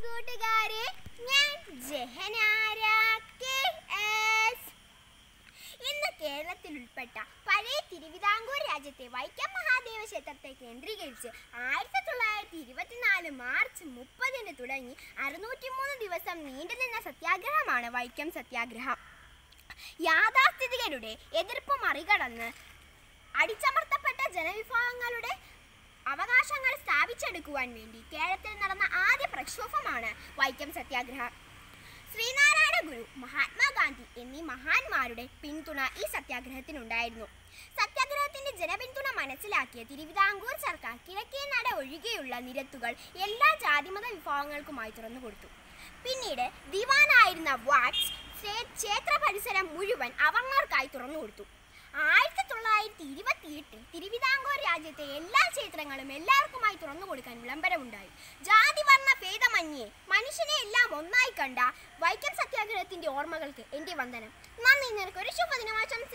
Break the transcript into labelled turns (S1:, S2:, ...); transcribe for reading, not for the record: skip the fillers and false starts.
S1: കൂട്ടുകാരെ, ഞാൻ ജഹനാര KS. ഇന്ന് കേരളത്തിൽ ഉൾപ്പെട്ട പഴയ തിരുവിതാംകൂർ രാജ്യത്തെ വൈക്കം മഹാദേവ ക്ഷേത്രത്തെ കേന്ദ്രീകരിച്ച് 1924 മാർച്ച് 30 തുടങ്ങി 603 ദിവസം നീണ്ടുനിന്ന സത്യാഗ്രഹമാണ് വൈക്കം സത്യാഗ്രഹം. യാഥാസ്ഥിതികരുടെ എതിർപ്പ് മറികടന്ന് അടിച്ചമർത്തപ്പെട്ട ജനവിഭാഗങ്ങളുടെ അവകാശങ്ങൾ സ്ഥാപിച്ചെടുക്കുവാൻ വേണ്ടി കേരളത്തിൽ നടന്ന ആദ്യ പ്രക്ഷോഭമാണ് വൈക്കം സത്യാഗ്രഹം. ശ്രീനാരായണ ഗുരു, മഹാത്മാഗാന്ധി എന്നീ മഹാന്മാരുടെ പിന്തുണ ഈ സത്യാഗ്രഹത്തിനുണ്ടായിരുന്നു. സത്യാഗ്രഹത്തിന്റെ ജനപിന്തുണ മനസ്സിലാക്കിയ തിരുവിതാംകൂർ സർക്കാർ കിഴക്കേ നട ഒഴികെയുള്ള നിരത്തുകൾ എല്ലാ ജാതിമത വിഭാഗങ്ങൾക്കുമായി തുറന്നുകൊടുത്തു. പിന്നീട് ദിവാനായിരുന്ന വാട്സ് ക്ഷേത്ര പരിസരം മുഴുവൻ അവർണർക്കായി തുറന്നുകൊടുത്തു. 1928 തിരുവിതാംകൂർ രാജ്യത്തെ എല്ലാ ക്ഷേത്രങ്ങളും എല്ലാവർക്കുമായി തുറന്നു കൊടുക്കാൻ വിളംബരമുണ്ടായി. ജാതിവർണ്ണ ഭേദമന്യേ മനുഷ്യനെ എല്ലാം ഒന്നായി കണ്ട വൈക്കം സത്യാഗ്രഹത്തിന്റെ ഓർമ്മകൾക്ക് എൻ്റെ വന്ദനം. നന്ദി. നിനക്കൊരു ശുഭദിനം ആശംസിക്കുന്നു.